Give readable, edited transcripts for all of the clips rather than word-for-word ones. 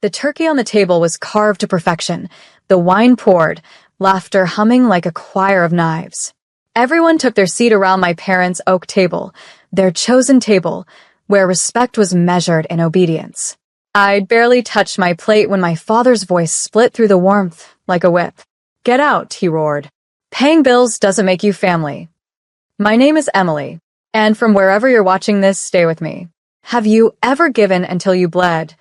The turkey on the table was carved to perfection, the wine poured, laughter humming like a choir of knives. Everyone took their seat around my parents' oak table, their chosen table, where respect was measured in obedience. I'd barely touched my plate when my father's voice split through the warmth like a whip. "Get out," he roared. "Paying bills doesn't make you family. My name is Emily, and from wherever you're watching this, stay with me. Have you ever given until you bled,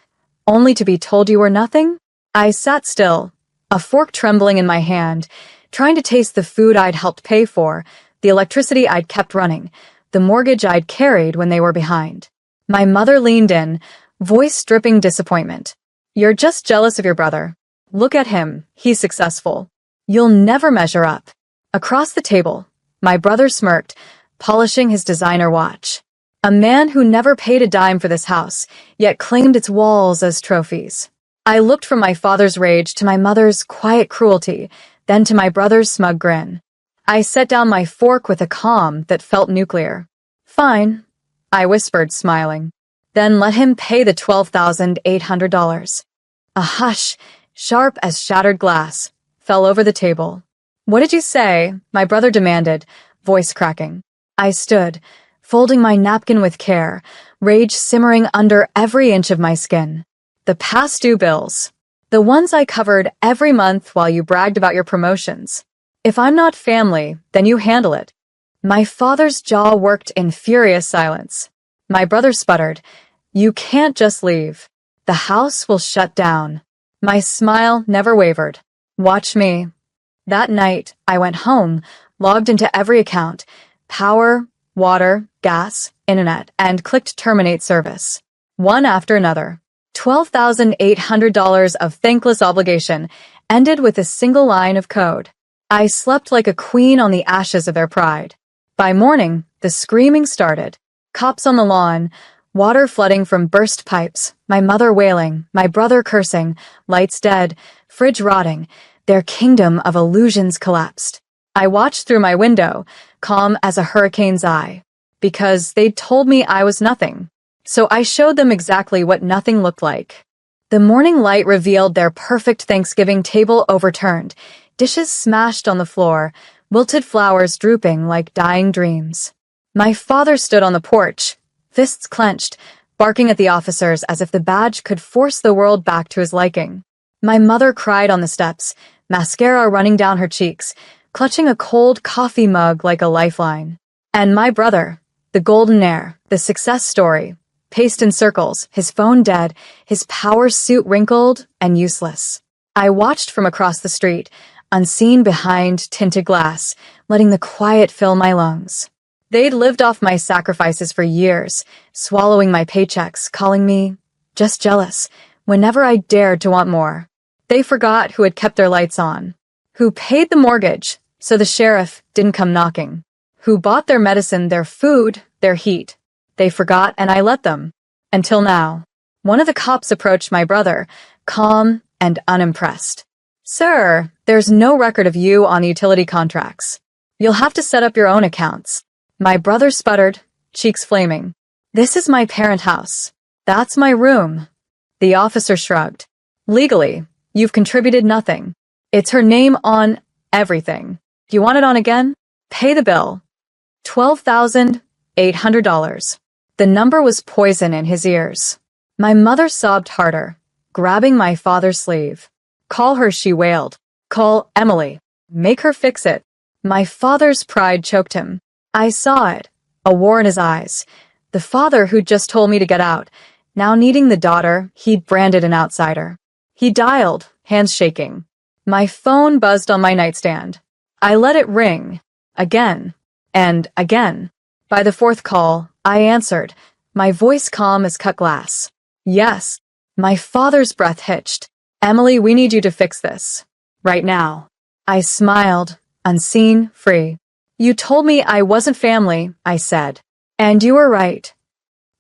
only to be told you were nothing?" I sat still, a fork trembling in my hand, trying to taste the food I'd helped pay for, the electricity I'd kept running, the mortgage I'd carried when they were behind. My mother leaned in, voice dripping disappointment. "You're just jealous of your brother. Look at him, he's successful. You'll never measure up." Across the table, my brother smirked, polishing his designer watch. A man who never paid a dime for this house, yet claimed its walls as trophies. I looked from my father's rage to my mother's quiet cruelty, then to my brother's smug grin. I set down my fork with a calm that felt nuclear. "Fine," I whispered, smiling. "Then let him pay the $12,800. A hush, sharp as shattered glass, fell over the table. "What did you say?" my brother demanded, voice cracking. I stood, folding my napkin with care, rage simmering under every inch of my skin. "The past due bills. The ones I covered every month while you bragged about your promotions. If I'm not family, then you handle it." My father's jaw worked in furious silence. My brother sputtered, "You can't just leave. The house will shut down." My smile never wavered. "Watch me." That night, I went home, logged into every account, power, water, gas, internet, and clicked terminate service. One after another. $12,800 of thankless obligation ended with a single line of code. I slept like a queen on the ashes of their pride. By morning, the screaming started. Cops on the lawn, water flooding from burst pipes, my mother wailing, my brother cursing, lights dead, fridge rotting. Their kingdom of illusions collapsed. I watched through my window, calm as a hurricane's eye, because they'd told me I was nothing. So I showed them exactly what nothing looked like. The morning light revealed their perfect Thanksgiving table overturned, dishes smashed on the floor, wilted flowers drooping like dying dreams. My father stood on the porch, fists clenched, barking at the officers as if the badge could force the world back to his liking. My mother cried on the steps, mascara running down her cheeks, clutching a cold coffee mug like a lifeline. And my brother, the golden heir, the success story, paced in circles, his phone dead, his power suit wrinkled and useless. I watched from across the street, unseen behind tinted glass, letting the quiet fill my lungs. They'd lived off my sacrifices for years, swallowing my paychecks, calling me just jealous whenever I dared to want more. They forgot who had kept their lights on, who paid the mortgage so the sheriff didn't come knocking, who bought their medicine, their food, their heat. They forgot, and I let them. Until now. One of the cops approached my brother, calm and unimpressed. "Sir, there's no record of you on the utility contracts. You'll have to set up your own accounts." My brother sputtered, cheeks flaming. "This is my parent house. That's my room." The officer shrugged. "Legally, you've contributed nothing. It's her name on everything. Do you want it on again? Pay the bill." $12,800. The number was poison in his ears. My mother sobbed harder, grabbing my father's sleeve. "Call her," she wailed. "Call Emily. Make her fix it." My father's pride choked him. I saw it, a war in his eyes. The father who'd just told me to get out, now needing the daughter he'd branded an outsider. He dialed, hands shaking. My phone buzzed on my nightstand. I let it ring, again, and again. By the fourth call, I answered, my voice calm as cut glass. "Yes." My father's breath hitched. "Emily, we need you to fix this. Right now." I smiled, unseen, free. "You told me I wasn't family," I said. "And you were right."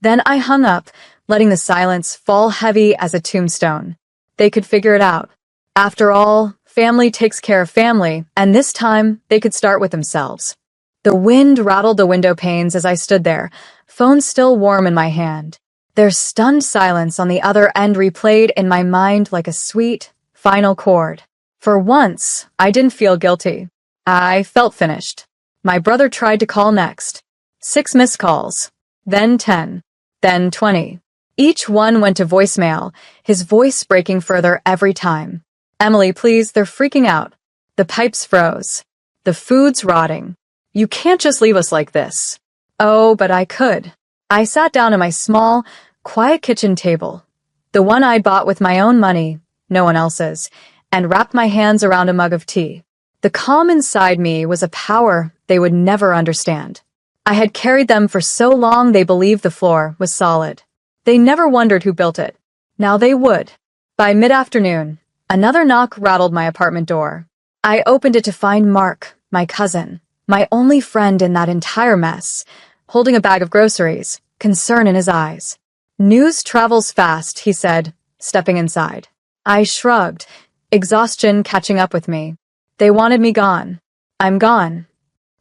Then I hung up, letting the silence fall heavy as a tombstone. They could figure it out. After all, family takes care of family, and this time they could start with themselves. The wind rattled the window panes as I stood there, phone still warm in my hand. Their stunned silence on the other end replayed in my mind like a sweet, final chord. For once, I didn't feel guilty. I felt finished. My brother tried to call next. 6 missed calls. Then 10. Then 20. Each one went to voicemail, his voice breaking further every time. Emily, please, they're freaking out. The pipes froze. The food's rotting. You can't just leave us like this. Oh, but I could. I sat down at my small, quiet kitchen table, the one I'd bought with my own money, no one else's, and wrapped my hands around a mug of tea. The calm inside me was a power they would never understand. I had carried them for so long they believed the floor was solid. They never wondered who built it. Now they would. By mid-afternoon, another knock rattled my apartment door. I opened it to find Mark, my cousin, my only friend in that entire mess, holding a bag of groceries, concern in his eyes. News travels fast, he said, stepping inside. I shrugged, exhaustion catching up with me. They wanted me gone. I'm gone.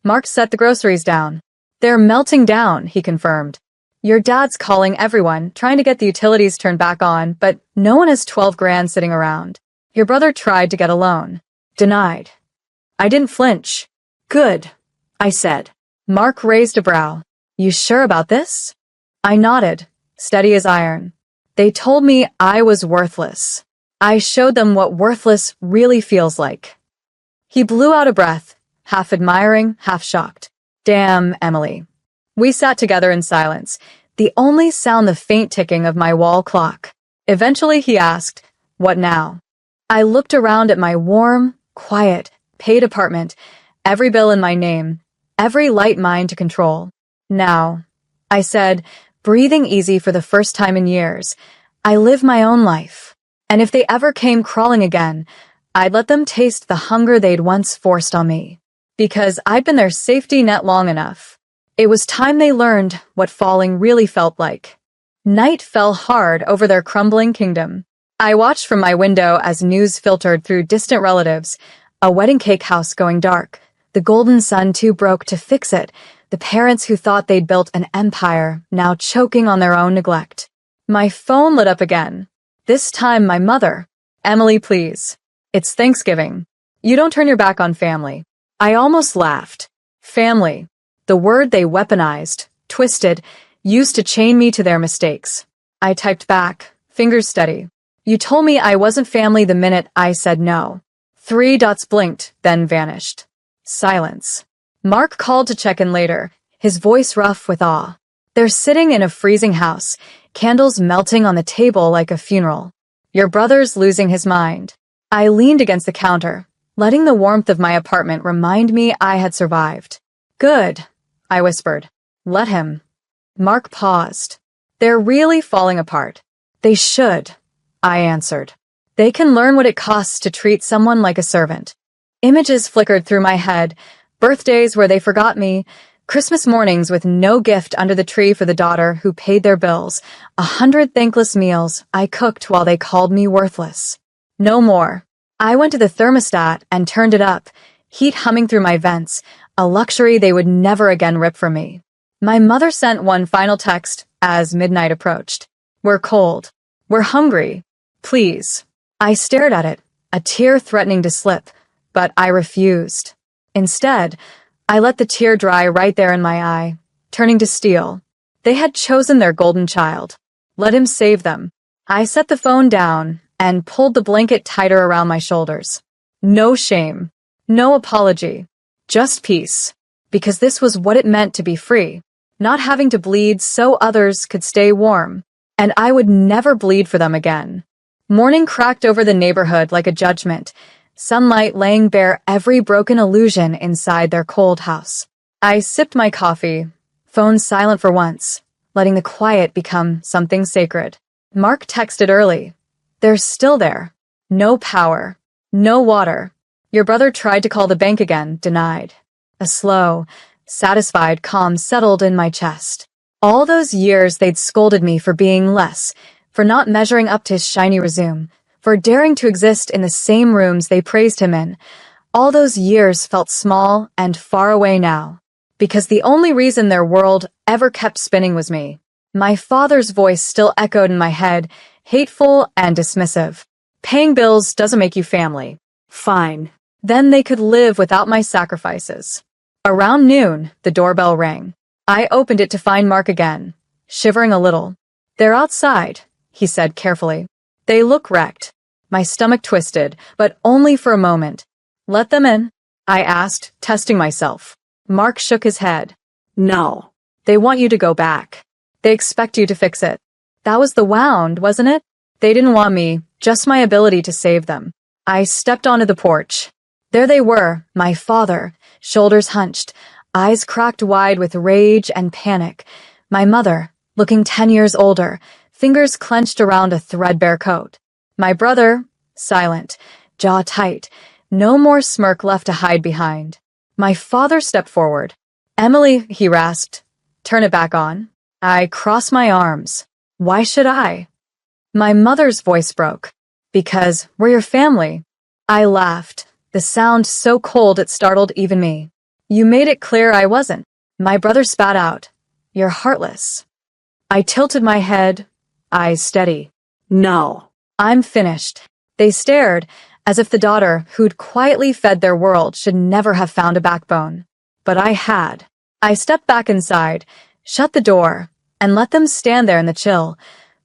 Mark set the groceries down. They're melting down, he confirmed. Your dad's calling everyone, trying to get the utilities turned back on, but no one has 12 grand sitting around. Your brother tried to get a loan. Denied. I didn't flinch. Good, I said. Mark raised a brow. You sure about this? I nodded, steady as iron. They told me I was worthless. I showed them what worthless really feels like. He blew out a breath, half admiring, half shocked. Damn, Emily. We sat together in silence, the only sound the faint ticking of my wall clock. Eventually he asked, what now? I looked around at my warm, quiet, paid apartment, every bill in my name, every light mine to control. Now, I said, breathing easy for the first time in years, I live my own life. And if they ever came crawling again, I'd let them taste the hunger they'd once forced on me. Because I'd been their safety net long enough. It was time they learned what falling really felt like. Night fell hard over their crumbling kingdom. I watched from my window as news filtered through distant relatives, a wedding cake house going dark, the golden sun too broke to fix it, the parents who thought they'd built an empire now choking on their own neglect. My phone lit up again. This time my mother. Emily, please. It's Thanksgiving. You don't turn your back on family. I almost laughed. Family. The word they weaponized, twisted, used to chain me to their mistakes. I typed back, fingers steady. You told me I wasn't family the minute I said no. 3 dots blinked, then vanished. Silence. Mark called to check in later, his voice rough with awe. They're sitting in a freezing house, candles melting on the table like a funeral. Your brother's losing his mind. I leaned against the counter, letting the warmth of my apartment remind me I had survived. Good, I whispered. Let him. Mark paused. They're really falling apart. They should, I answered. They can learn what it costs to treat someone like a servant. Images flickered through my head, birthdays where they forgot me, Christmas mornings with no gift under the tree for the daughter who paid their bills, 100 thankless meals I cooked while they called me worthless. No more. I went to the thermostat and turned it up, heat humming through my vents, a luxury they would never again rip from me. My mother sent one final text as midnight approached. We're cold. We're hungry. Please. I stared at it, a tear threatening to slip, but I refused. Instead, I let the tear dry right there in my eye, turning to steel. They had chosen their golden child. Let him save them. I set the phone down and pulled the blanket tighter around my shoulders. No shame. No apology. Just peace. Because this was what it meant to be free. Not having to bleed so others could stay warm. And I would never bleed for them again. Morning cracked over the neighborhood like a judgment, sunlight laying bare every broken illusion inside their cold house. I sipped my coffee, phone silent for once, letting the quiet become something sacred. Mark texted early. They're still there. No power. No water. Your brother tried to call the bank again, denied. A slow, satisfied calm settled in my chest. All those years they'd scolded me for being less, for not measuring up to his shiny resume, for daring to exist in the same rooms they praised him in. All those years felt small and far away now, because the only reason their world ever kept spinning was me. My father's voice still echoed in my head, hateful and dismissive. Paying bills doesn't make you family. Fine. Then they could live without my sacrifices. Around noon, the doorbell rang. I opened it to find Mark again, shivering a little. "They're outside," he said carefully. "They look wrecked." My stomach twisted, but only for a moment. "Let them in?" I asked, testing myself. Mark shook his head. "No. They want you to go back. They expect you to fix it." That was the wound, wasn't it? They didn't want me, just my ability to save them. I stepped onto the porch. There they were, my father, shoulders hunched, eyes cracked wide with rage and panic. My mother, looking 10 years older, fingers clenched around a threadbare coat. My brother, silent, jaw tight, no more smirk left to hide behind. My father stepped forward. "Emily," he rasped, "turn it back on." I crossed my arms. "Why should I?" My mother's voice broke. "Because we're your family." I laughed, the sound so cold it startled even me. "You made it clear I wasn't." My brother spat out. "You're heartless." I tilted my head, eyes steady. "No. I'm finished." They stared, as if the daughter who'd quietly fed their world should never have found a backbone. But I had. I stepped back inside, shut the door, and let them stand there in the chill,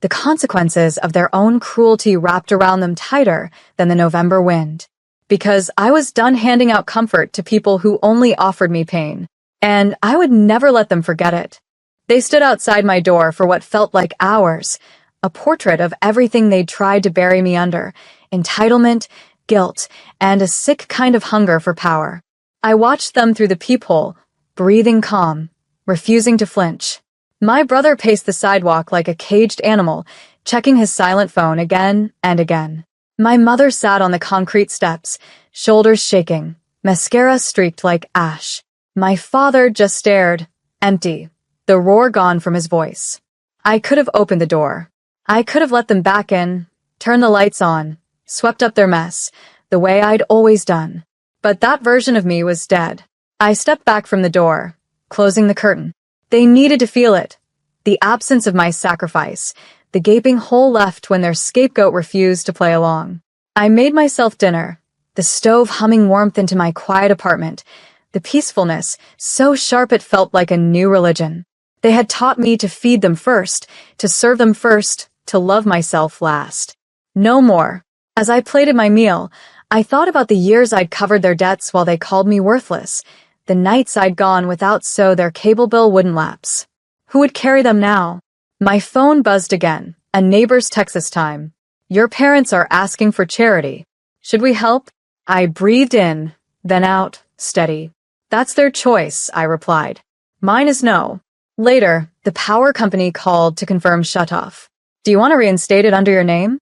the consequences of their own cruelty wrapped around them tighter than the November wind. Because I was done handing out comfort to people who only offered me pain, and I would never let them forget it. They stood outside my door for what felt like hours, a portrait of everything they'd tried to bury me under: entitlement, guilt, and a sick kind of hunger for power. I watched them through the peephole, breathing calm, refusing to flinch. My brother paced the sidewalk like a caged animal, checking his silent phone again and again. My mother sat on the concrete steps, shoulders shaking, mascara streaked like ash. My father just stared, empty, the roar gone from his voice. I could have opened the door. I could have let them back in, turned the lights on, swept up their mess, the way I'd always done. But that version of me was dead. I stepped back from the door, closing the curtain. They needed to feel it. The absence of my sacrifice, the gaping hole left when their scapegoat refused to play along. I made myself dinner, the stove humming warmth into my quiet apartment, the peacefulness so sharp it felt like a new religion. They had taught me to feed them first, to serve them first, to love myself last. No more. As I plated my meal, I thought about the years I'd covered their debts while they called me worthless, the nights I'd gone without so their cable bill wouldn't lapse. Who would carry them now? My phone buzzed again, a neighbor's text this time. "Your parents are asking for charity. Should we help?" I breathed in, then out, steady. "That's their choice," I replied. "Mine is no." Later, the power company called to confirm shutoff. "Do you want to reinstate it under your name?"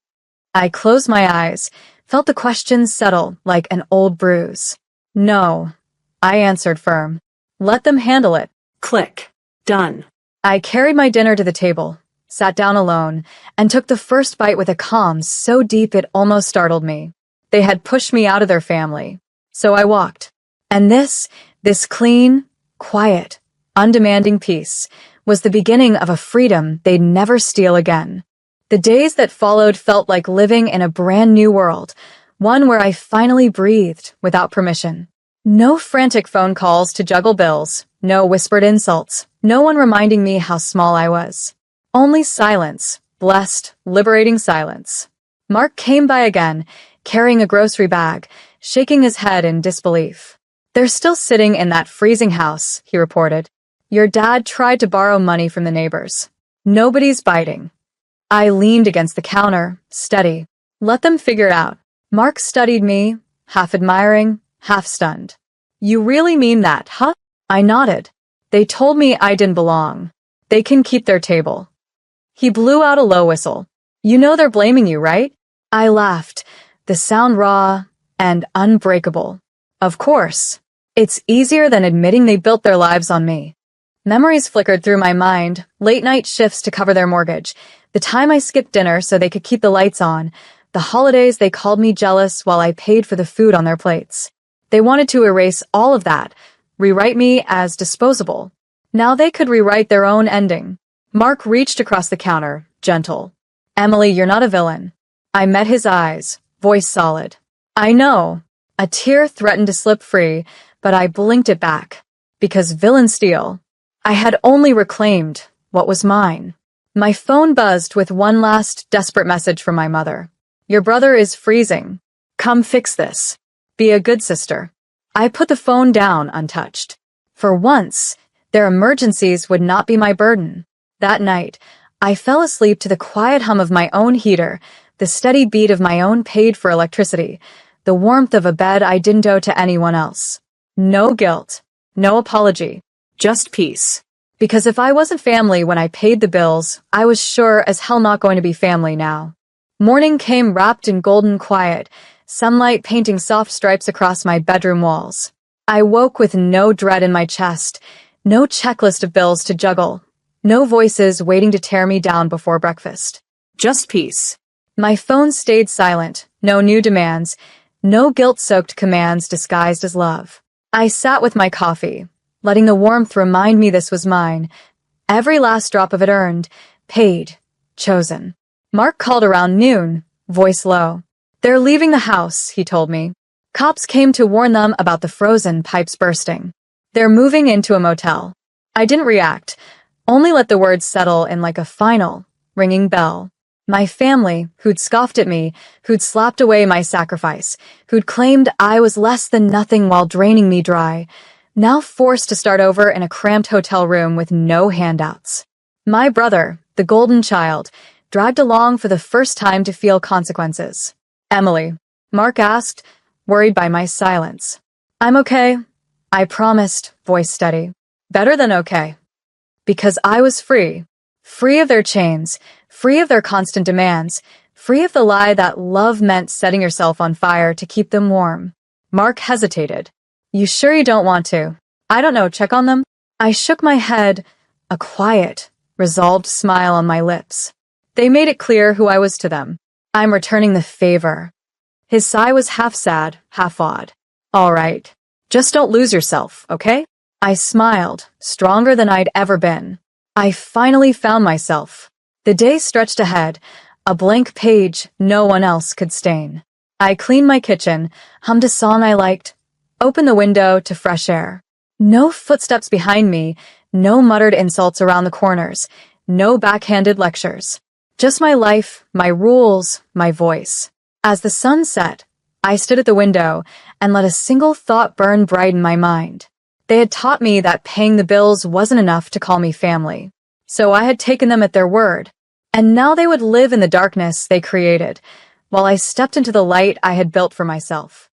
I closed my eyes, felt the question settle like an old bruise. "No," I answered firm. "Let them handle it." Click. Done. I carried my dinner to the table, sat down alone, and took the first bite with a calm so deep it almost startled me. They had pushed me out of their family. So I walked. And this clean, quiet, undemanding peace was the beginning of a freedom they'd never steal again. The days that followed felt like living in a brand new world, one where I finally breathed without permission. No frantic phone calls to juggle bills, no whispered insults, no one reminding me how small I was. Only silence, blessed, liberating silence. Mark came by again, carrying a grocery bag, shaking his head in disbelief. "They're still sitting in that freezing house," he reported. "Your dad tried to borrow money from the neighbors. Nobody's biting." I leaned against the counter, steady. "Let them figure it out." Mark studied me, half admiring, half stunned. "You really mean that, huh?" I nodded. "They told me I didn't belong. They can keep their table." He blew out a low whistle. "You know they're blaming you, right?" I laughed, the sound raw and unbreakable. "Of course. It's easier than admitting they built their lives on me." Memories flickered through my mind, late-night shifts to cover their mortgage, the time I skipped dinner so they could keep the lights on, the holidays they called me jealous while I paid for the food on their plates. They wanted to erase all of that, rewrite me as disposable. Now they could rewrite their own ending. Mark reached across the counter, gentle. Emily, you're not a villain. I met his eyes, voice solid. I know. A tear threatened to slip free, but I blinked it back. Because villain steal. I had only reclaimed what was mine. My phone buzzed with one last desperate message from my mother. Your brother is freezing. Come fix this. Be a good sister. I put the phone down untouched. For once, their emergencies would not be my burden. That night, I fell asleep to the quiet hum of my own heater, the steady beat of my own paid-for electricity, the warmth of a bed I didn't owe to anyone else. No guilt, no apology, just peace. Because if I wasn't family when I paid the bills, I was sure as hell not going to be family now. Morning came wrapped in golden quiet, sunlight painting soft stripes across my bedroom walls. I woke with no dread in my chest, no checklist of bills to juggle, no voices waiting to tear me down before breakfast. Just peace. My phone stayed silent, no new demands, no guilt-soaked commands disguised as love. I sat with my coffee, letting the warmth remind me this was mine. Every last drop of it earned, paid, chosen. Mark called around noon, voice low. They're leaving the house, he told me. Cops came to warn them about the frozen pipes bursting. They're moving into a motel. I didn't react, only let the words settle in like a final, ringing bell. My family, who'd scoffed at me, who'd slapped away my sacrifice, who'd claimed I was less than nothing while draining me dry, now forced to start over in a cramped hotel room with no handouts. My brother, the golden child, dragged along for the first time to feel consequences. Emily, Mark asked, worried by my silence. I'm okay, I promised, voice steady. Better than okay. Because I was free. Free of their chains, free of their constant demands, free of the lie that love meant setting yourself on fire to keep them warm. Mark hesitated. You sure you don't want to? I don't know, check on them? I shook my head, a quiet, resolved smile on my lips. They made it clear who I was to them. I'm returning the favor. His sigh was half sad, half awed. All right. Just don't lose yourself, okay? I smiled, stronger than I'd ever been. I finally found myself. The day stretched ahead, a blank page no one else could stain. I cleaned my kitchen, hummed a song I liked, opened the window to fresh air. No footsteps behind me, no muttered insults around the corners, no backhanded lectures. Just my life, my rules, my voice. As the sun set, I stood at the window and let a single thought burn bright in my mind. They had taught me that paying the bills wasn't enough to call me family. So I had taken them at their word. And now they would live in the darkness they created, while I stepped into the light I had built for myself.